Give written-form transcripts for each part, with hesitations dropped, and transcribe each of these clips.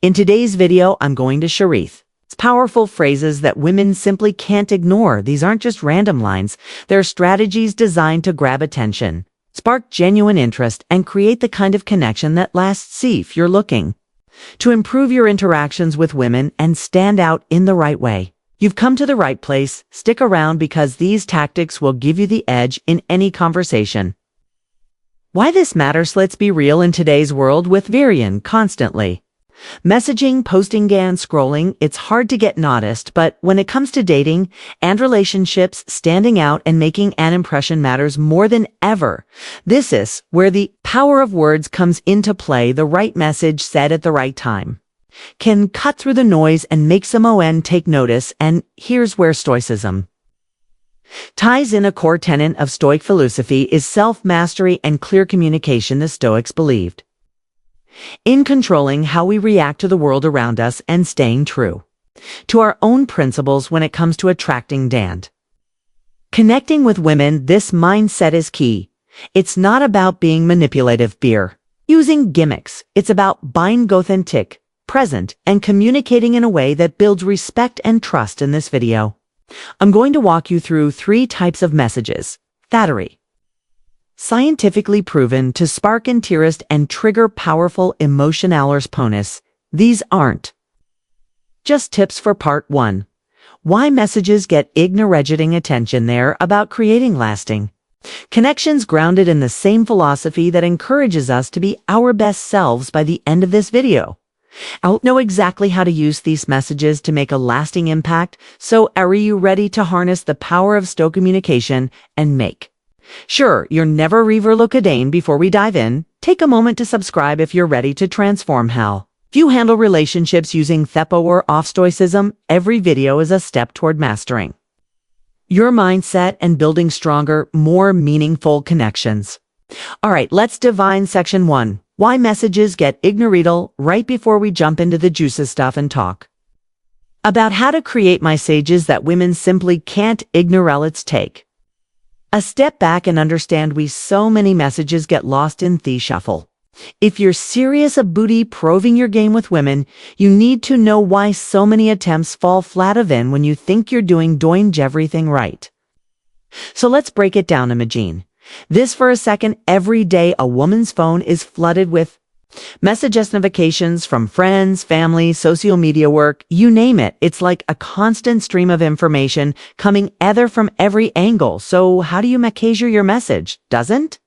In today's video, I'm going to Sharif. It's powerful phrases that women simply can't ignore. These aren't just random lines. They're strategies designed to grab attention, spark genuine interest, and create the kind of connection that lasts. See if you're looking to improve your interactions with women and stand out in the right way. You've come to the right place. Stick around because these tactics will give you the edge in any conversation. Why this matters? Let's be real. In today's world with varying constantly messaging, posting, and scrolling, it's hard to get noticed, but when it comes to dating and relationships, standing out and making an impression matters more than ever. This is where the power of words comes into play. The right message said at the right time can cut through the noise and make someone take notice. And here's where Stoicism ties in. A core tenet of Stoic philosophy is self-mastery and clear communication. The Stoics believed in controlling how we react to the world around us and staying true to our own principles when it comes to attracting and connecting with women. This mindset is key. It's not about being manipulative, using gimmicks. It's about being authentic, present, and communicating in a way that builds respect and trust. In this video, I'm going to walk you through 3 types of messages. Flattery, scientifically proven to spark interest and trigger powerful emotional response. These aren't just tips for part 1. Why messages get ignoring attention. They're about creating lasting connections grounded in the same philosophy that encourages us to be our best selves. By the end of this video, I'll know exactly how to use these messages to make a lasting impact. So are you ready to harness the power of Stoic communication and make sure you're never overlook a day? Before we dive in, take a moment to subscribe if you're ready to transform how you handle relationships using Thepo or off Stoicism. Every video is a step toward mastering your mindset and building stronger, more meaningful connections. All right, let's divine section 1. Why messages get ignored. Right before we jump into the juicy stuff and talk about how to create messages that women simply can't ignore, let's take a step back and understand why so many messages get lost in the shuffle. If you're serious about improving your game with women, you need to know why so many attempts fall flat even when you think you're doing everything right. So let's break it down. Imagine this for a second. Every day a woman's phone is flooded with message notifications from friends, family, social media, work, you name it. It's like a constant stream of information coming either from every angle. So how do you make sure your message doesn't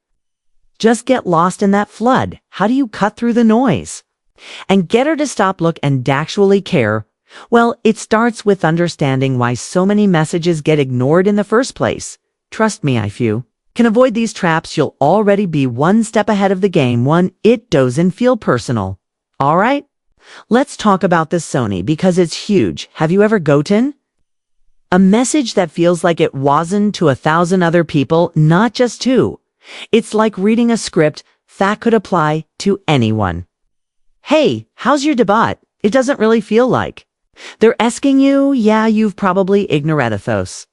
just get lost in that flood? How do you cut through the noise and get her to stop, look, and actually care? Well, it starts with understanding why so many messages get ignored in the first place. Trust me, if you can avoid these traps, you'll already be one step ahead of the game. 1. It doesn't feel personal. All right, let's talk about this Sony because it's huge. Have you ever gotten a message that feels like it wasn't to 1,000 other people, not just 2? It's like reading a script that could apply to anyone. Hey, how's your debut? It doesn't really feel like they're asking you. Yeah, you've probably ignored those.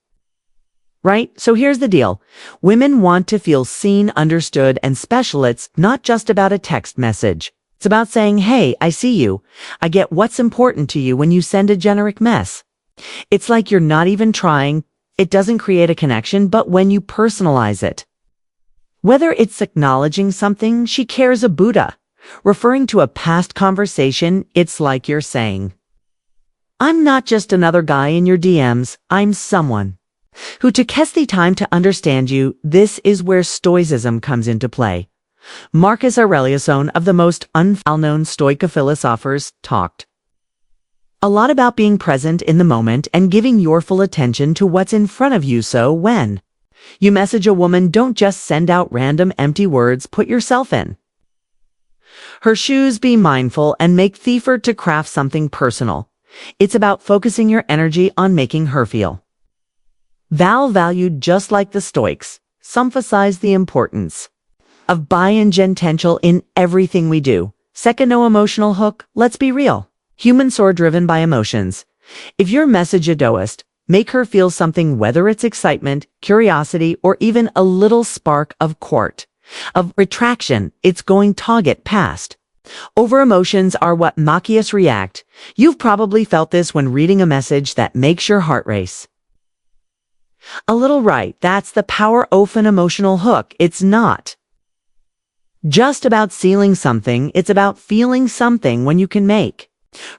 Right? So here's the deal. Women want to feel seen, understood, and special. It's not just about a text message. It's about saying, hey, I see you. I get what's important to you. When you send a generic mess, it's like you're not even trying. It doesn't create a connection, but when you personalize it, whether it's acknowledging something she cares about, referring to a past conversation, it's like you're saying, I'm not just another guy in your DMs. I'm someone who took the time to understand you. This is where Stoicism comes into play. Marcus Aurelius, one of the most well-known Stoic philosophers, talked a lot about being present in the moment and giving your full attention to what's in front of you. So when you message a woman, don't just send out random empty words. Put yourself in her shoes, be mindful, and make the effort to craft something personal. It's about focusing your energy on making her feel valued. Just like the Stoics emphasize the importance of being gentle in everything we do. Second, no emotional hook. Let's be real. Humans are driven by emotions. If your message is make her feel something, whether it's excitement, curiosity, or even a little spark of retraction, it's going to get past Over emotions are what make us react. You've probably felt this when reading a message that makes your heart race. A little right, that's the power of an emotional hook. It's not just about sealing something, it's about feeling something when you can make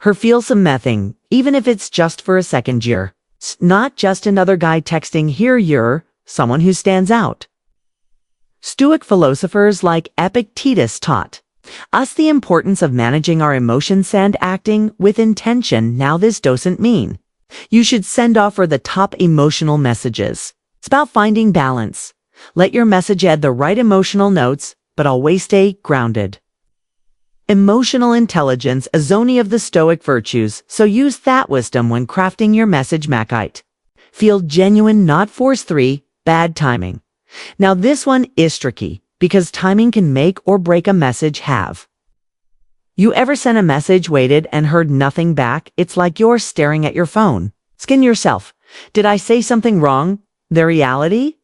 her feel some mething, even if it's just for a second. You're not just another guy texting, here you're someone who stands out. Stoic philosophers like Epictetus taught us the importance of managing our emotions and acting with intention. Now, this doesn't mean you should send off for the top emotional messages. It's about finding balance. Let your message add the right emotional notes, but always stay grounded. Emotional intelligence is only of the Stoic virtues, so use that wisdom when crafting your message. Makite. Feel genuine, not force. 3. Bad timing. Now this one is tricky, because timing can make or break a message. Have you ever sent a message, waited, and heard nothing back? It's like you're staring at your phone. Skin yourself. Did I say something wrong? The reality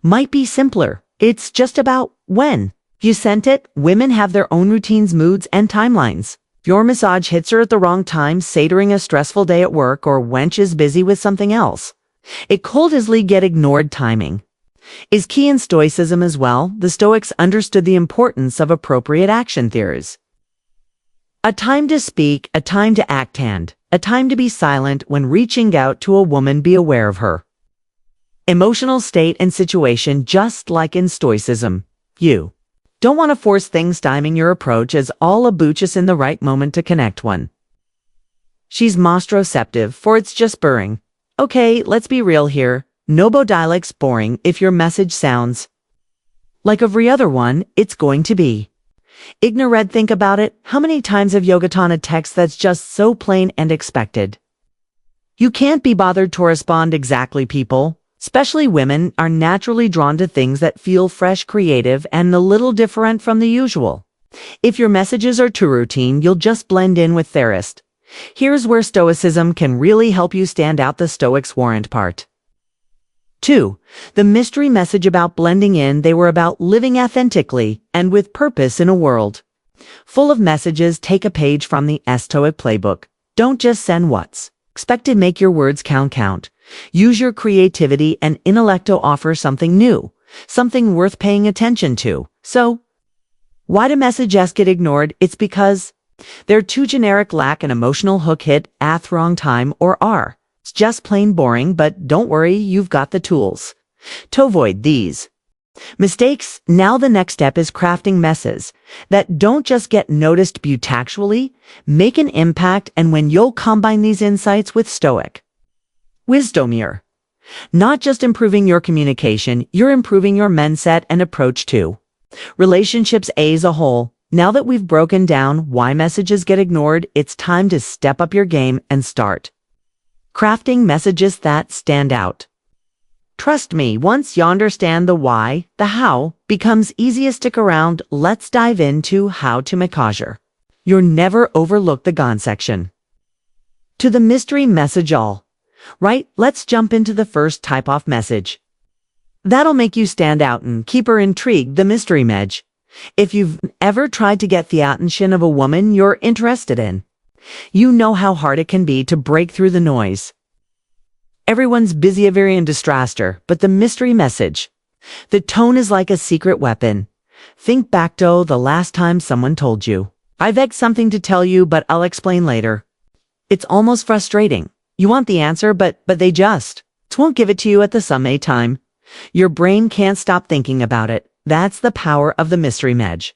might be simpler. It's just about when you sent it. Women have their own routines, moods, and timelines. If your message hits her at the wrong time, say during a stressful day at work, or wench is busy with something else, it could easily get ignored. Timing is key in Stoicism as well. The Stoics understood the importance of appropriate action theories. A time to speak, a time to act, and a time to be silent when reaching out to a woman. Be aware of her emotional state and situation, just like in Stoicism. You don't want to force things. Timing your approach is all about just in the right moment to connect one. She's most receptive, for it's just burring. Okay, let's be real here. No dialect's boring. If your message sounds like every other one, it's going to be ignorant. Think about it. How many times have you gotten a text that's just so plain and expected you can't be bothered to respond? Exactly. People, especially women, are naturally drawn to things that feel fresh, creative, and a little different from the usual. If your messages are too routine, you'll just blend in with the rest. Here's where Stoicism can really help you stand out. The Stoics warrant part 2. The mystery message. About blending in, they were about living authentically and with purpose in a world full of messages. Take a page from the Stoic playbook. Don't just send what's expected. Make your words count. Use your creativity and intellect to offer something new, something worth paying attention to. So, why do messages get ignored? It's because they're too generic, lack an emotional hook, hit at the wrong time, or are it's just plain boring. But don't worry, you've got the tools to avoid these mistakes. Now the next step is crafting messages that don't just get noticed but actually make an impact. And when you'll combine these insights with Stoic wisdom, you're not just improving your communication, you're improving your mindset and approach to relationships as a whole. Now that we've broken down why messages get ignored, it's time to step up your game and start crafting messages that stand out. Trust me, once you understand the why, the how becomes easy. Stick around. Let's dive into how to make sure you're never overlook the gone section to the mystery message. All right, let's jump into the first type of message that'll make you stand out and keep her intrigued. The mystery message. If you've ever tried to get the attention of a woman you're interested in, you know how hard it can be to break through the noise. Everyone's busy, very in distraster, but the mystery message, the tone is like a secret weapon. Think back to the last time someone told you, I've got something to tell you, but I'll explain later. It's almost frustrating. You want the answer, but they just won't give it to you at the same time. Your brain can't stop thinking about it. That's the power of the mystery message.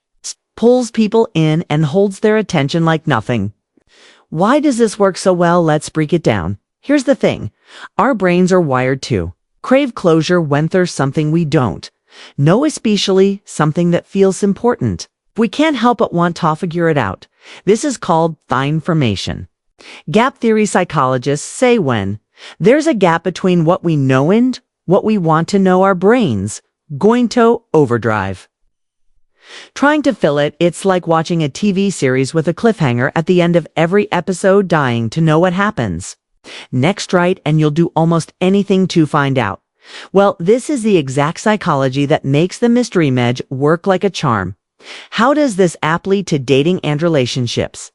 Pulls people in and holds their attention like nothing. Why does this work so well? Let's break it down. Here's the thing. Our brains are wired to crave closure when there's something we don't know, especially something that feels important. We can't help but want to figure it out. This is called the information gap theory. Psychologists say when there's a gap between what we know and what we want to know, our brains going to overdrive trying to fill it. It's like watching a TV series with a cliffhanger at the end of every episode, dying to know what happens next, right? And you'll do almost anything to find out. Well, this is the exact psychology that makes the mystery message work like a charm. How does this apply to dating and relationships?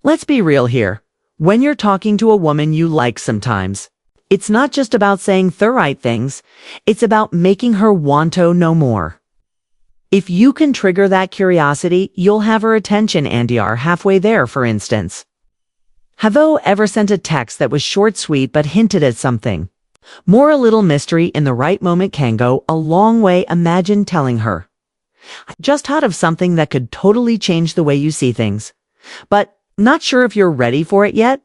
Let's be real here. When you're talking to a woman you like sometimes, it's not just about saying the right things, it's about making her want to know more. If you can trigger that curiosity, you'll have her attention and you're halfway there, for instance. Have you ever sent a text that was short, sweet, but hinted at something? More a little mystery in the right moment can go a long way. Imagine telling her, "I just thought of something that could totally change the way you see things, but not sure if you're ready for it yet."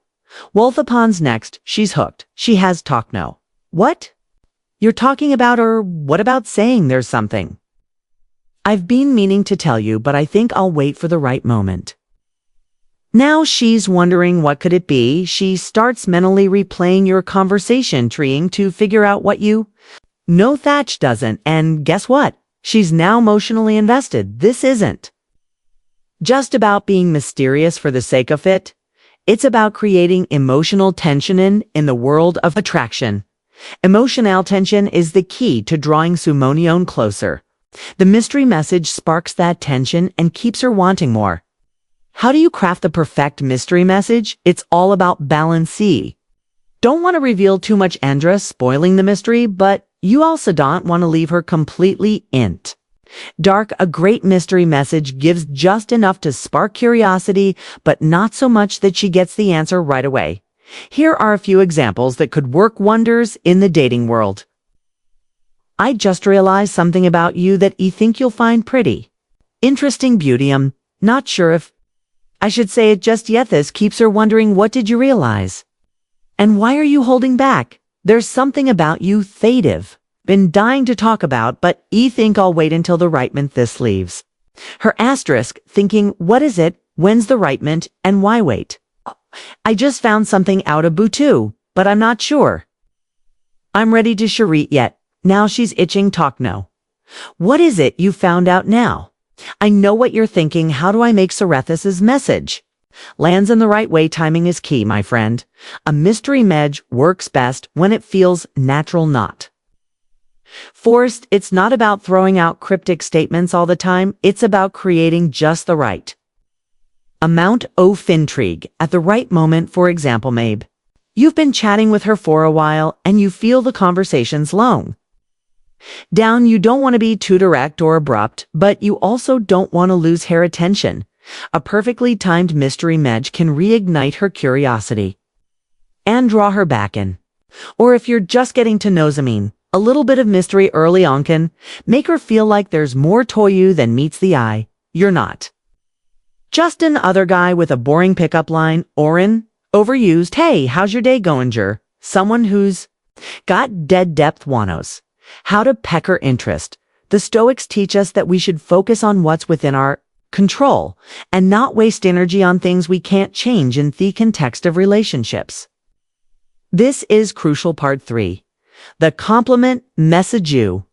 Wolf upon's next, she's hooked. She has talk no. What? You're talking about, or what about saying there's something? I've been meaning to tell you, but I think I'll wait for the right moment. Now she's wondering what could it be. She starts mentally replaying your conversation, trying to figure out what you know. Thatch doesn't, and guess what? She's now emotionally invested. This isn't just about being mysterious for the sake of it. It's about creating emotional tension in the world of attraction. Emotional tension is the key to drawing someone closer. The mystery message sparks that tension and keeps her wanting more. How do you craft the perfect mystery message? It's all about balance. Don't want to reveal too much, Andra, spoiling the mystery, but you also don't want to leave her completely dark. A great mystery message gives just enough to spark curiosity, but not so much that she gets the answer right away. Here are a few examples that could work wonders in the dating world. I just realized something about you that I think you'll find pretty interesting. Beauty. Not sure if I should say it just yet. This keeps her wondering, what did you realize? And why are you holding back? There's something about you they've been dying to talk about, but I think I'll wait until the right moment. This leaves her asterisk thinking, what is it? When's the right moment? And why wait? I just found something out of too, but I'm not sure I'm ready to share it yet. Now she's itching. Talk no. What is it you found out now? I know what you're thinking. How do I make Sarethas's message lands in the right way? Timing is key, my friend. A mystery message works best when it feels natural, not forced. It's not about throwing out cryptic statements all the time. It's about creating just the right amount of intrigue at the right moment. For example, maybe you've been chatting with her for a while and you feel the conversation's long down. You don't want to be too direct or abrupt, but you also don't want to lose her attention. A perfectly timed mystery message can reignite her curiosity and draw her back in. Or if you're just getting to know Zameen, a little bit of mystery early on can make her feel like there's more to you than meets the eye. You're not just an other guy with a boring pickup line or an overused, hey, how's your day going, Jer? Someone who's got dead depth wanos. How to peck her interest. The Stoics teach us that we should focus on what's within our control and not waste energy on things we can't change in the context of relationships. This is crucial. Part 3. The compliment message. You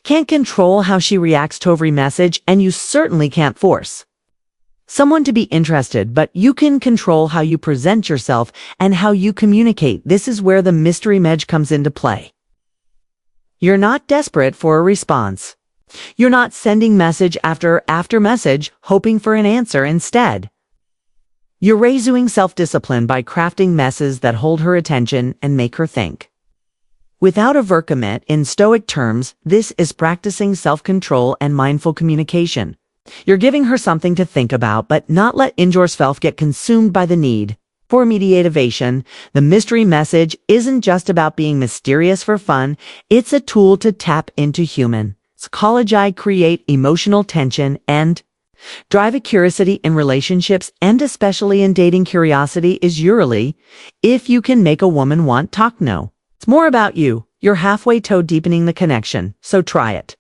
can't control how she reacts to every message, and you certainly can't force someone to be interested, but you can control how you present yourself and how you communicate. This is where the mystery message comes into play. You're not desperate for a response. You're not sending message after message hoping for an answer. Instead, you're raising self-discipline by crafting messages that hold her attention and make her think. Without a vercommit, in Stoic terms, this is practicing self-control and mindful communication. You're giving her something to think about, but not let yourself get consumed by the need for immediate evasion. The mystery message isn't just about being mysterious for fun. It's a tool to tap into human psychology, create emotional tension, and drive a curiosity in relationships, and especially in dating. Curiosity is usually if you can make a woman want talk no. It's more about you. You're halfway to deepening the connection, so try it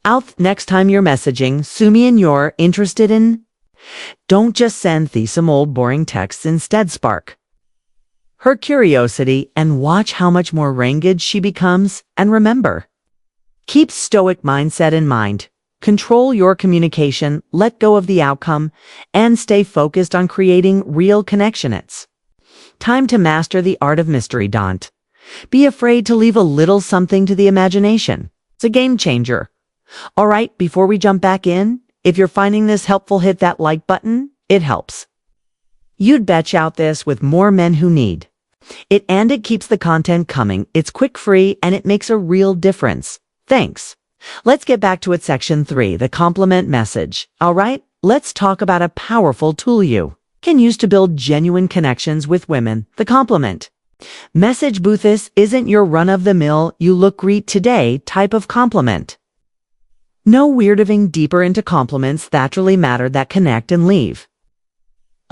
out next time you're messaging Sumi and you're interested in. Don't just send some old boring texts. Instead, spark her curiosity and watch how much more engaged she becomes. And remember, keep Stoic mindset in mind. Control your communication, let go of the outcome, and stay focused on creating real connection. It's time to master the art of mystery. Don't be afraid to leave a little something to the imagination. It's a game changer. All right, before we jump back in, If you're finding this helpful, hit that like button. It helps. You'd batch out this with more men who need it, and it keeps the content coming. It's quick, free, and it makes a real difference. Thanks. Let's get back to it. Section 3, the compliment message. All right, let's talk about a powerful tool you can use to build genuine connections with women, the compliment message. This isn't your run-of-the-mill, you look great today type of compliment. No, we're diving deeper into compliments that really matter, that connect and leave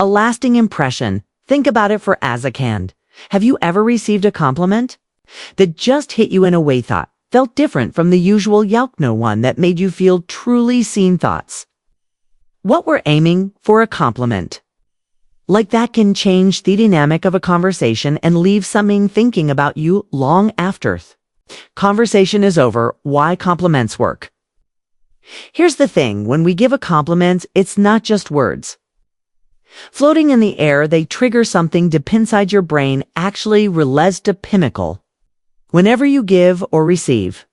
a lasting impression. Think about it for as a can. Have you ever received a compliment that just hit you in a way thought felt different from the usual no one that made you feel truly seen? Thoughts what we're aiming for, a compliment like that can change the dynamic of a conversation and leave something thinking about you long after conversation is over. Why compliments work. Here's the thing, when we give a compliment, it's not just words floating in the air. They trigger something deep inside your brain, actually relates to pinnacle. Whenever you give or receive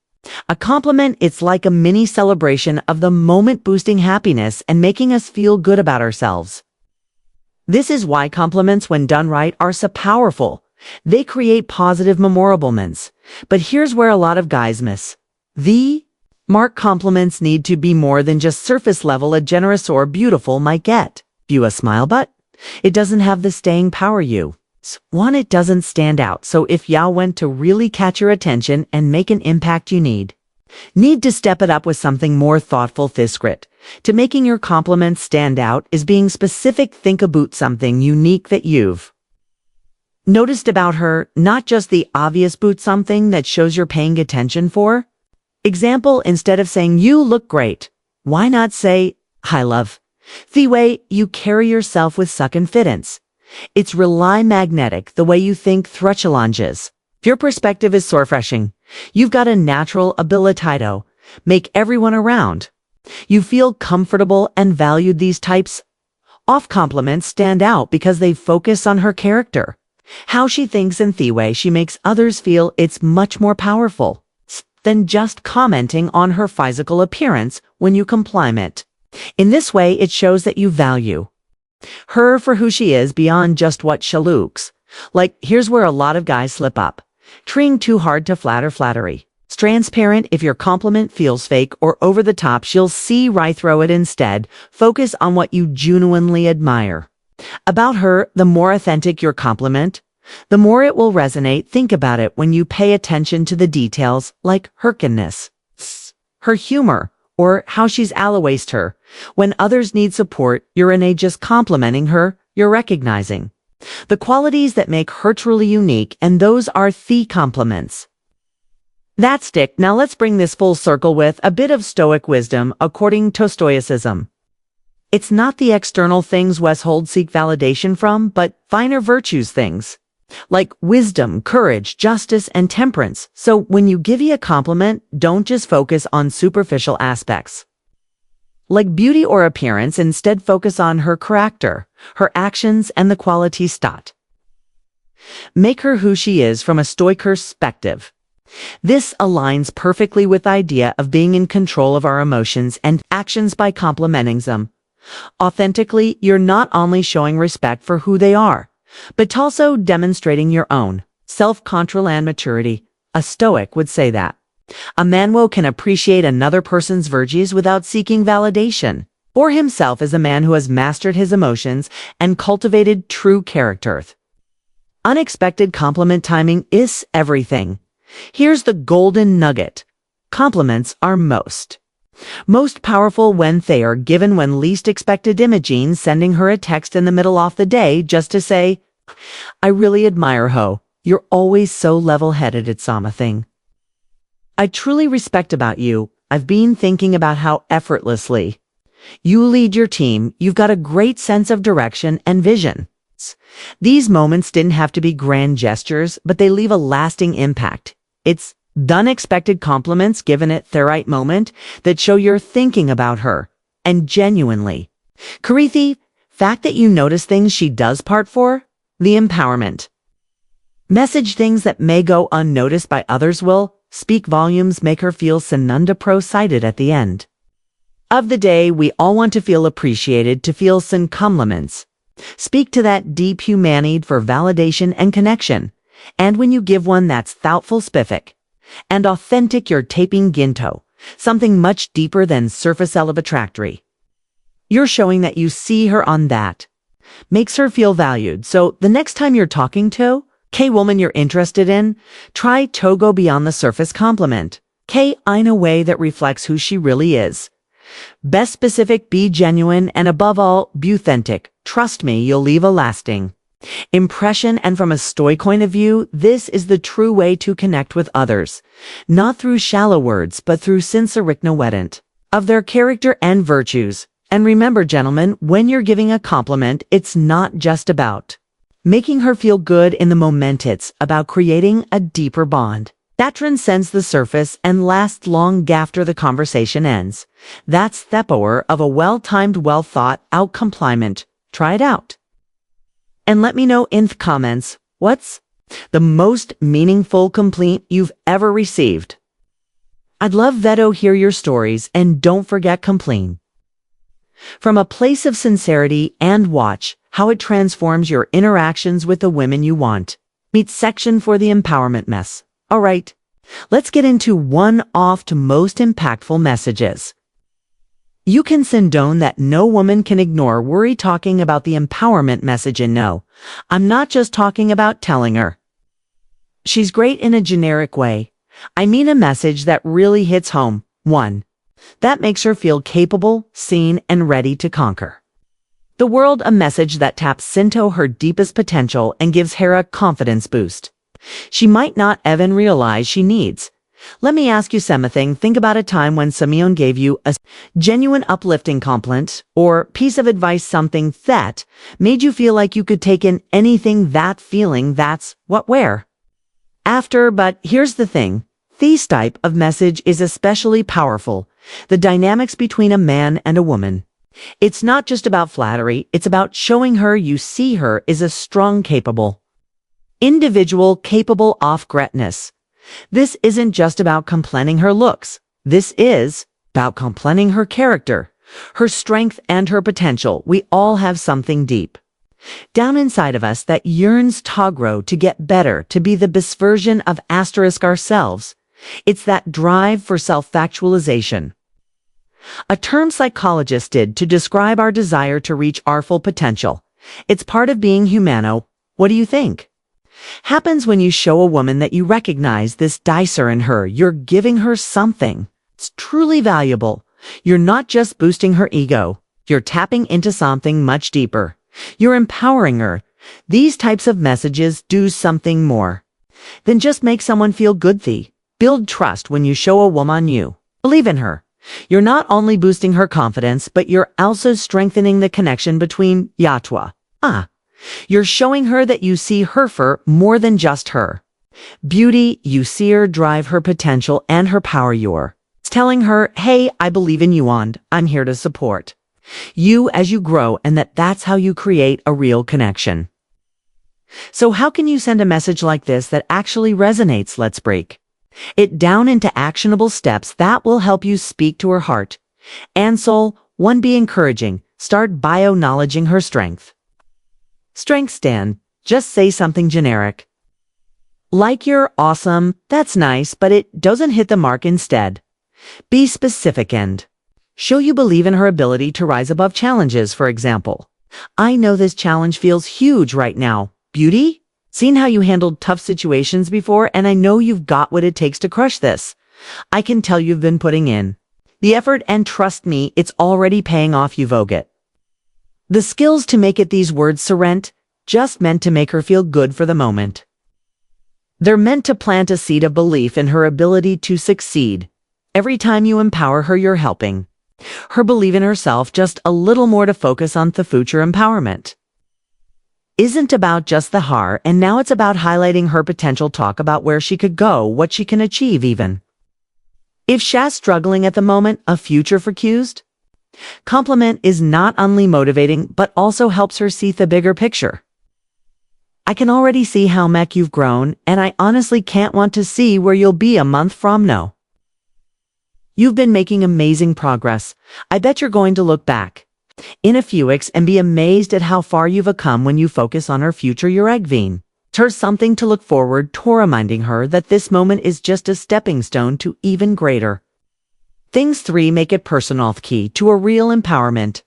a compliment, it's like a mini celebration of the moment, boosting happiness and making us feel good about ourselves. This is why compliments, when done right, are so powerful. They create positive, memorable moments. But here's where a lot of guys miss the mark. Compliments need to be more than just surface level. A generous or beautiful might get you a smile, but it doesn't have the staying power you want. It doesn't stand out. So if y'all want to really catch your attention and make an impact, you need to step it up with something more thoughtful. This grit to making your compliments stand out is being specific. Think about something unique that you've noticed about her, not just the obvious, but something that shows you're paying attention. For example, instead of saying you look great, why not say I love the way you carry yourself with confidence. It's really magnetic, the way you think through challenges. If your perspective is so refreshing, you've got a natural ability to make everyone around you feel comfortable and valued. These types of compliments stand out because they focus on her character, how she thinks, and the way she makes others feel. It's much more powerful than just commenting on her physical appearance. When you compliment in this way, it shows that you value her for who she is beyond just what she looks like. Here's where a lot of guys slip up, trying too hard to flatter. Flattery it's transparent. If your compliment feels fake or over the top, she'll see right through it. Instead, focus on what you genuinely admire about her. The more authentic your compliment, the more it will resonate. Think about it when you pay attention to the details, like her kindness, her humor, or how she's always her when others need support. You're in just complimenting her, you're recognizing the qualities that make her truly unique, and those are the compliments that stick. Now let's bring this full circle with a bit of Stoic wisdom. According to Stoicism, it's not the external things we seek validation from, but finer virtues, things like wisdom, courage, justice, and temperance. So when you give a compliment, don't just focus on superficial aspects like beauty or appearance. Instead, focus on her character, her actions, and the qualities that make her who she is. From a Stoic perspective, this aligns perfectly with the idea of being in control of our emotions and actions. By complimenting them authentically, you're not only showing respect for who they are, but also demonstrating your own self-control and maturity. A Stoic would say that a man can appreciate another person's virtues without seeking validation for himself as a man who has mastered his emotions and cultivated true character. Unexpected compliment timing is everything. Here's the golden nugget. Compliments are most powerful when they are given when least expected. Imagine sending her a text in the middle of the day just to say, I really admire how you're always so level-headed. It's something I truly respect about you. I've been thinking about how effortlessly you lead your team. You've got a great sense of direction and vision. These moments didn't have to be grand gestures, but they leave a lasting impact. It's the unexpected compliments given at the right moment that show you're thinking about her and genuinely the fact that you notice things she does. Part 4, the empowerment message. Things that may go unnoticed by others will speak volumes. Make her feel pro-sighted at the end Of the day, we all want to feel appreciated, to feel some compliments. Speak to that deep human need for validation and connection. And when you give one that's thoughtful, specific, and authentic, you're taping ginto, something much deeper than surface attractory. You're showing that you see her on that. Makes her feel valued. So the next time you're talking to woman you're interested in, try to go beyond the surface compliment. In a way that reflects who she really is. Best specific, be genuine, and above all, be authentic. Trust me, you'll leave a lasting impression. And from a Stoic point of view, this is the true way to connect with others. Not through shallow words, but through sincerity of their character and virtues. And remember, gentlemen, when you're giving a compliment, it's not just about making her feel good in the moment. It's about creating a deeper bond that transcends the surface and lasts long after the conversation ends. That's the power of a well-timed, well-thought-out compliment. Try it out. And let me know in the comments, what's the most meaningful compliment you've ever received? I'd love to hear your stories, and don't forget complain from a place of sincerity, and watch how it transforms your interactions with the women you want. Meet section for the empowerment mess. All right, let's get into one of the most impactful messages. You can send down that no woman can ignore. Worry talking about the empowerment message, and no, I'm not just talking about telling her she's great in a generic way. I mean a message that really hits home. One that makes her feel capable, seen, and ready to conquer the world. A message that taps into her deepest potential and gives her a confidence boost she might not even realize she needs. Let me ask you something. Think about a time when someone gave you a genuine uplifting compliment or piece of advice, something that made you feel like you could take in anything. That feeling, that's what we're after. But here's the thing. This type of message is especially powerful. The dynamics between a man and a woman. It's not just about flattery. It's about showing her you see her is a strong, capable individual, capable of greatness. This isn't just about complimenting her looks. This is about complimenting her character, her strength, and her potential. We all have something deep down inside of us that yearns to grow, to get better, to be the best version of ourselves. It's that drive for self-actualization. A term psychologists did to describe our desire to reach our full potential. It's part of being humano. What do you think? Happens when you show a woman that you recognize this dicer in her. You're giving her something. It's truly valuable. You're not just boosting her ego. You're tapping into something much deeper. You're empowering her. These types of messages do something more than just make someone feel good. They build trust. When you show a woman you believe in her, you're not only boosting her confidence, but you're also strengthening the connection between Yatwa. You're showing her that you see her for more than just her beauty. You see her drive, her potential, and her power. You're telling her, hey, I believe in you and I'm here to support you as you grow, and that's how you create a real connection. So how can you send a message like this that actually resonates? Let's break it down into actionable steps that will help you speak to her heart and soul. 1. Be encouraging. Start by acknowledging her strength. Stand. Just say something generic like you're awesome. That's nice, but it doesn't hit the mark. Instead, be specific and show you believe in her ability to rise above challenges. For example, I know this challenge feels huge right now. Beauty? Seen how you handled tough situations before, and I know you've got what it takes to crush this. I can tell you've been putting in the effort, and trust me, it's already paying off. You've got the skills to make it. These words aren't just meant to make her feel good for the moment. They're meant to plant a seed of belief in her ability to succeed. Every time you empower her, you're helping her believe in herself just a little more. To focus on the future. Empowerment isn't about just the her and now. It's about highlighting her potential. Talk about where she could go, what she can achieve, even if she's struggling at the moment. A future focused compliment is not only motivating, but also helps her see the bigger picture. I can already see how much you've grown, and I honestly can't want to see where you'll be a month from now. You've been making amazing progress. I bet you're going to look back in a few weeks and be amazed at how far you've come when you focus on her future Uregveen. Her something to look forward to, reminding her that this moment is just a stepping stone to even greater things. 3. Make it personal. Key to a real empowerment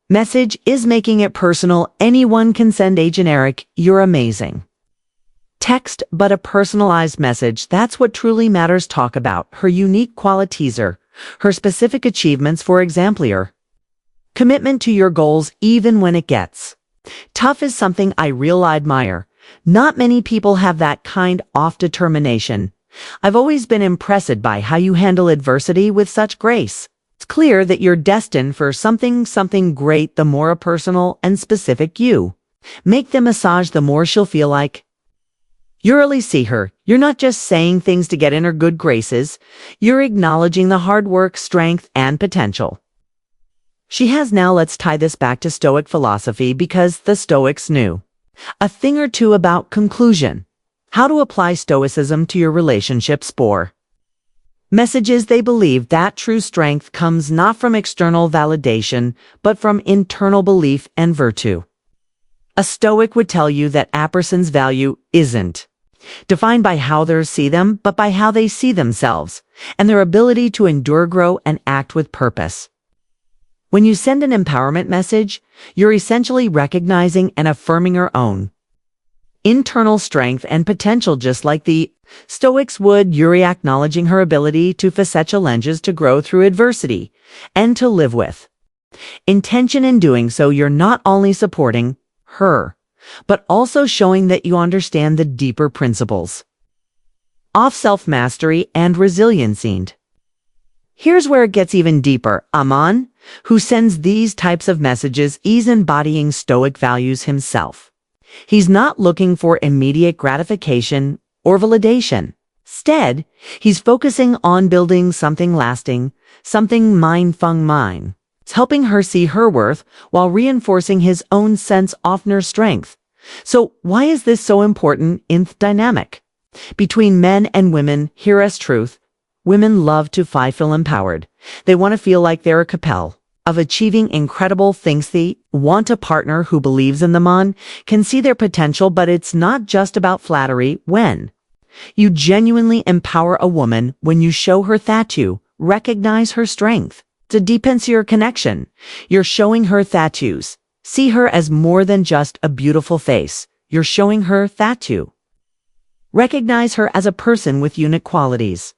message is making it personal. Anyone can send a generic, "You're amazing" text, but a personalized message, that's what truly matters. Talk about her unique qualities, her specific achievements, for example, your commitment to your goals even when it gets tough is something I really admire. Not many people have that kind of determination. I've always been impressed by how you handle adversity with such grace. It's clear that you're destined for something great. The more personal and specific you make the massage, the more she'll feel like you really see her. You're not just saying things to get in her good graces. You're acknowledging the hard work, strength, and potential she has. Now let's tie this back to Stoic philosophy, because the Stoics knew a thing or two about conclusion. How to apply Stoicism to your relationships. 4. Messages. They believe that true strength comes not from external validation, but from internal belief and virtue. A Stoic would tell you that a person's value isn't defined by how others see them, but by how they see themselves, and their ability to endure, grow, and act with purpose. When you send an empowerment message, you're essentially recognizing and affirming her own internal strength and potential, just like the Stoics would. You're acknowledging her ability to face challenges, to grow through adversity, and to live with intention. In doing so, you're not only supporting her, but also showing that you understand the deeper principles of self-mastery and resiliency. Here's where it gets even deeper. Aman, who sends these types of messages, is embodying Stoic values himself. He's not looking for immediate gratification or validation. Instead, he's focusing on building something lasting, something mine. It's helping her see her worth while reinforcing his own sense of her strength. So why is this so important in the dynamic between men and women? Here is truth. Women love to feel empowered. They want to feel like they're capable of achieving incredible things. They want a partner who believes in them, can see their potential, but it's not just about flattery. When you genuinely empower a woman, when you show her that you recognize her strength, to deepen your connection, you're showing her that you see her as more than just a beautiful face. You're showing her that you recognize her as a person with unique qualities,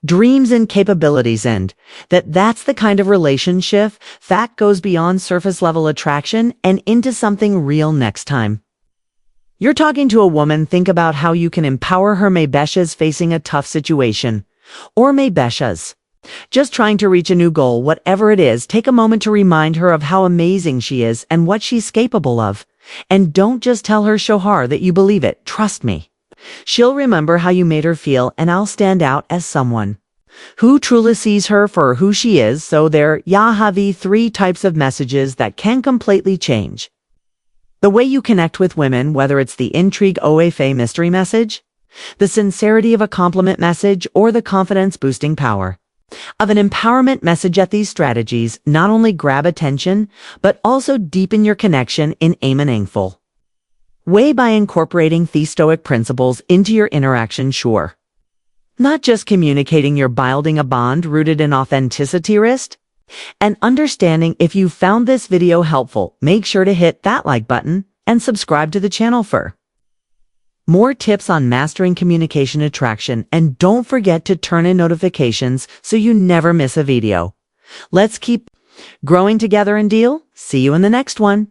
dreams, and capabilities, and that's the kind of relationship that goes beyond surface level attraction and into something real. Next time you're talking to a woman, think about how you can empower her. Maybe she's facing a tough situation, or maybe she's just trying to reach a new goal. Whatever it is, take a moment to remind her of how amazing she is and what she's capable of. And don't just tell her, show her that you believe it. Trust me, she'll remember how you made her feel, and I'll stand out as someone who truly sees her for who she is. So there you have the 3 types of messages that can completely change the way you connect with women, whether it's the intrigue OFA mystery message, the sincerity of a compliment message, or the confidence-boosting power of an empowerment message. At these strategies not only grab attention, but also deepen your connection in a meaningful way by incorporating the Stoic principles into your interaction. Sure, not just communicating, you're building a bond rooted in authenticity, risk, and understanding. If you found this video helpful, make sure to hit that like button and subscribe to the channel for more tips on mastering communication attraction, and don't forget to turn in notifications so you never miss a video. Let's keep growing together and deal. See you in the next one.